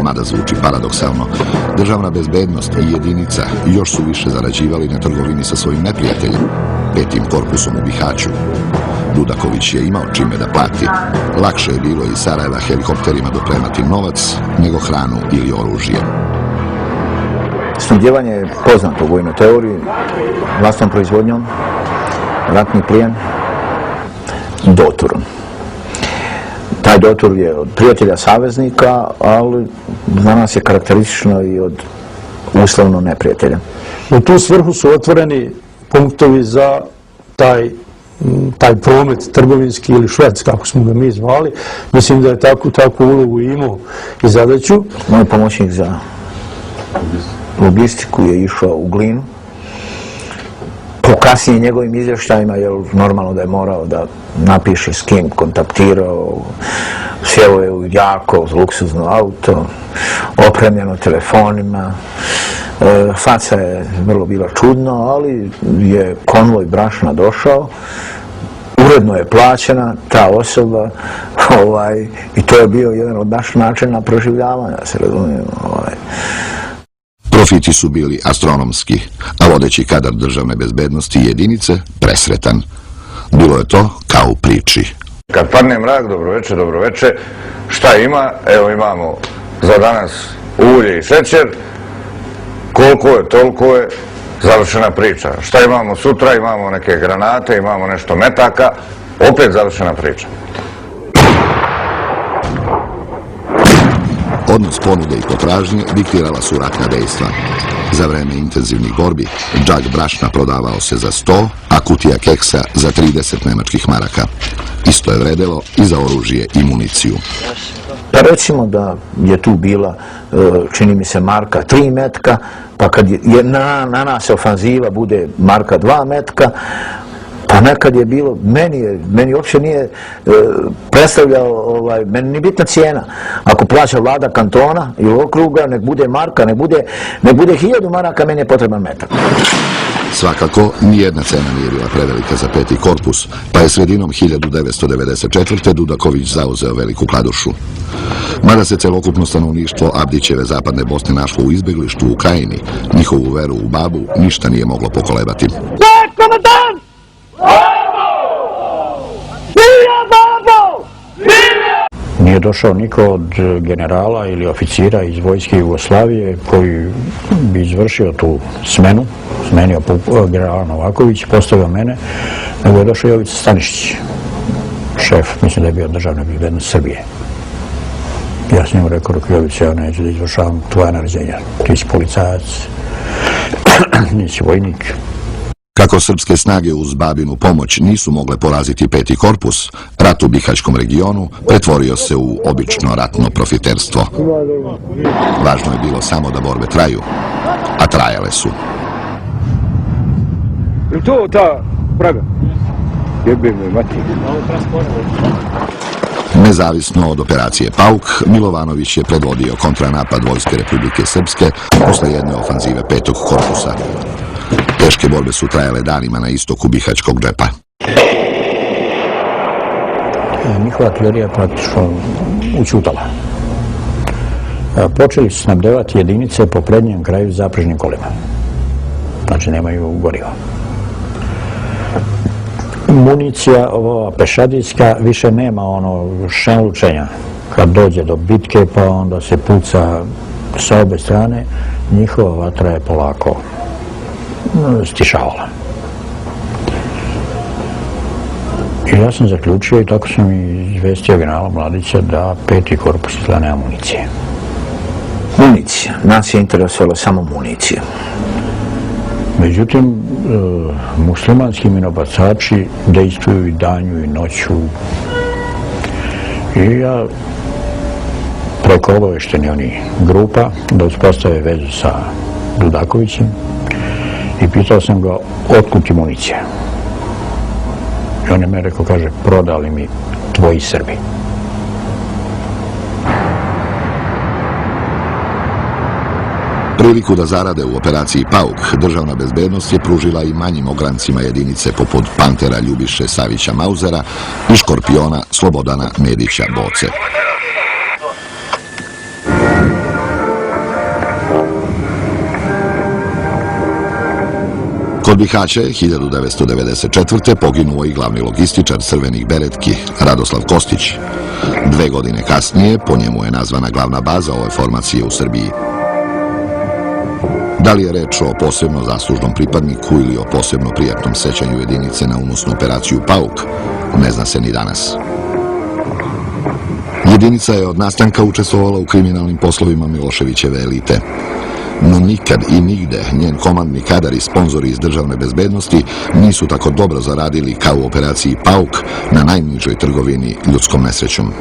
Mada zvuči paradoksalno, državna bezbednost i jedinica još su više zarađivali na trgovini sa svojim neprijateljem, petim korpusom u Bihaću. Dudaković je imao čime da plati. Lakše je bilo iz Sarajeva helikopterima dopremati novac nego hranu ili oružje. Snabdijevanje je poznato u vojnoj teoriji, vlastnom proizvodnjom, ratni plijen, doturom. Taj dotur je od prijatelja saveznika, ali za nas je karakteristično i od uslovno neprijatelja. U tu svrhu su otvoreni punktovi za taj promet trgovinski ili šverc, kako smo ga mi zvali. Mislim da je takvu ulogu imao i zadaću. Moj pomoćnik za logistiku je išao u Glinu. Po kasnije njegovim izvještajima, jer normalno da je morao da napiše s kim kontaktirao, sjeo je u jako luksuzno auto, opremljeno telefonima. Faca je vrlo bila čudno, ali je konvoj brašna došao, uredno je plaćena ta osoba i to je bio jedan od naših načina proživljavanja, se razumijemo. Profiti su bili astronomski, a vodeći kadar državne bezbednosti i jedinice presretan. Bilo je to kao u priči. Kad padne mrak, dobro veče, šta ima? Evo imamo za danas ulje i šećer, koliko je, toliko je, završena priča. Šta imamo sutra? Imamo neke granate, imamo nešto metaka, opet završena priča. Odnos ponude i potražnje diktirala su ratna dejstva. Za vreme intenzivnih borbi, džak brašna prodavao se za 100, a kutija keksa za 30 nemačkih maraka. Isto je vredelo i za oružje i municiju. Pa recimo da je tu bila, čini mi se, marka 3 metka, pa kad je na nas ofanziva bude marka 2 metka, pa nekad je bilo, meni uopće nije predstavljao, meni nije bitna cijena. Ako plaća vlada kantona ili okruga, nek bude marka, nek bude 1000 maraka, meni je potreban metak. Svakako, nijedna cena nije bila prevelika za peti korpus, pa je sredinom 1994. Dudaković zauzeo Veliku Kladušu. Mada se celokupno stanovništvo Abdićeve zapadne Bosne našlo u izbeglištu u Krajini, njihovu veru u babu ništa nije moglo pokolebati. Nije došao niko od generala ili oficira iz vojske Jugoslavije koji bi izvršio tu smenu, smenio generala Novaković, postavio mene, nego je došao Jovica Stanišić, šef, mislim da je bio državne bezbednosti Srbije. Ja sam njemu rekao, Jovica, ja neću da izvršavam tvoja naređenja, ti si policajac, nisi vojnik. Kako srpske snage uz babinu pomoć nisu mogle poraziti peti korpus, rat u Bihaćkom regionu pretvorio se u obično ratno profiterstvo. Važno je bilo samo da borbe traju, a trajale su. Je li to ta praga? Jebim, mati. Nezavisno od operacije Pauk, Milovanović je predvodio kontranapad Vojske Republike Srpske posle jedne ofanzive petog korpusa. Teške borbe su trajale danima na istoku Bihaćkog džepa. Njihova artiljerija praktično učutala. Počeli su snabdevati jedinice po prednjem kraju zaprežnim kolima. Znači nemaju goriva. Municija, ova pešadijska, više nema ono šenlučenja. Kad dođe do bitke pa onda se puca sa obe strane, njihova vatra je polako stišavala. I ja sam zaključio i tako sam izvestio generala Mladića da peti korpus izgleda nema municije. Municija. Nas je interesovalo samo municija. Međutim, muslimanski minobacači dejstvuju i danju i noću. I ja preko obavešteni oni grupa da uspostave vezu sa Dudakovićem i pitao sam ga otkud ti municija. I on je me rekao, kaže, prodali mi tvoji Srbi. Priliku da zarade u operaciji Pauk, državna bezbednost je pružila i manjim ograncima jedinice poput Pantera Ljubiše Savića Mauzera i Škorpiona Slobodana Medića Boce. Kod Bihaća je 1994. poginuo i glavni logističar crvenih beretki, Radoslav Kostić. 2 godine kasnije po njemu je nazvana glavna baza ove formacije u Srbiji. Da li je reč o posebno zaslužnom pripadniku ili o posebno prijatnom sećanju jedinice na unosnu operaciju Pauk, ne zna se ni danas. Jedinica je od nastanka učestvovala u kriminalnim poslovima Miloševićeve elite. No nikad i nigde njen komandni kadar i sponzori iz državne bezbednosti nisu tako dobro zaradili kao u operaciji Pauk na najnižoj trgovini ljudskom nesrećom.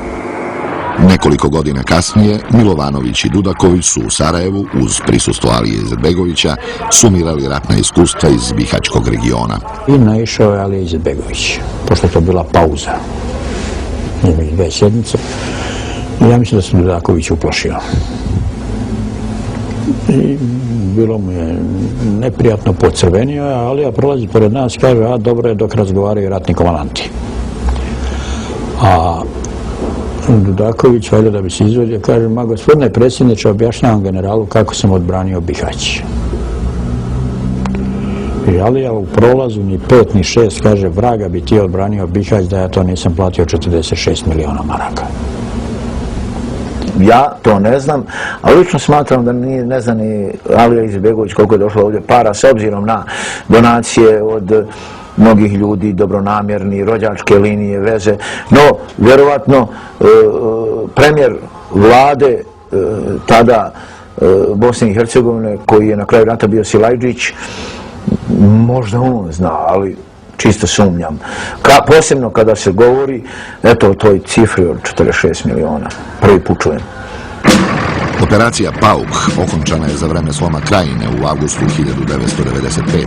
Nekoliko godina kasnije, Milovanović i Dudaković su u Sarajevu, uz prisustvo Alije Izetbegovića, sumirali ratna iskustva iz bihaćkog regiona. I naišao je Alija Izetbegović, pošto je to bila pauza između 2 sjednice. I ja mislim da se Dudaković uplašio. I bilo mu je neprijatno, pocrvenio je, ali prolazi pored nas i kaže, a dobro je dok razgovaraju ratni komandanti. A Dudaković, valjda da bi se izvodio, kaže, ma gospodine predsjedniče, objašnjavam generalu kako sam odbranio Bihać. I Alija u prolazu ni 5 ni 6 kaže, vraga bi ti odbranio Bihać da ja to nisam platio 46 miliona maraka. Ja to ne znam, ali lično smatram da ne zna ni Alija Izetbegović koliko je došlo ovdje para, s obzirom na donacije od mnogih ljudi, dobronamjerni, rođačke linije, veze. No, vjerovatno, premijer vlade tada Bosne i Hercegovine, koji je na kraju rata bio Silajđić, možda on zna, ali čisto sumnjam. Posebno kada se govori, eto, o toj cifri od 46 miliona. Prvi put čujem. Operacija Pauk okončana je za vreme sloma Krajine u avgustu 1995.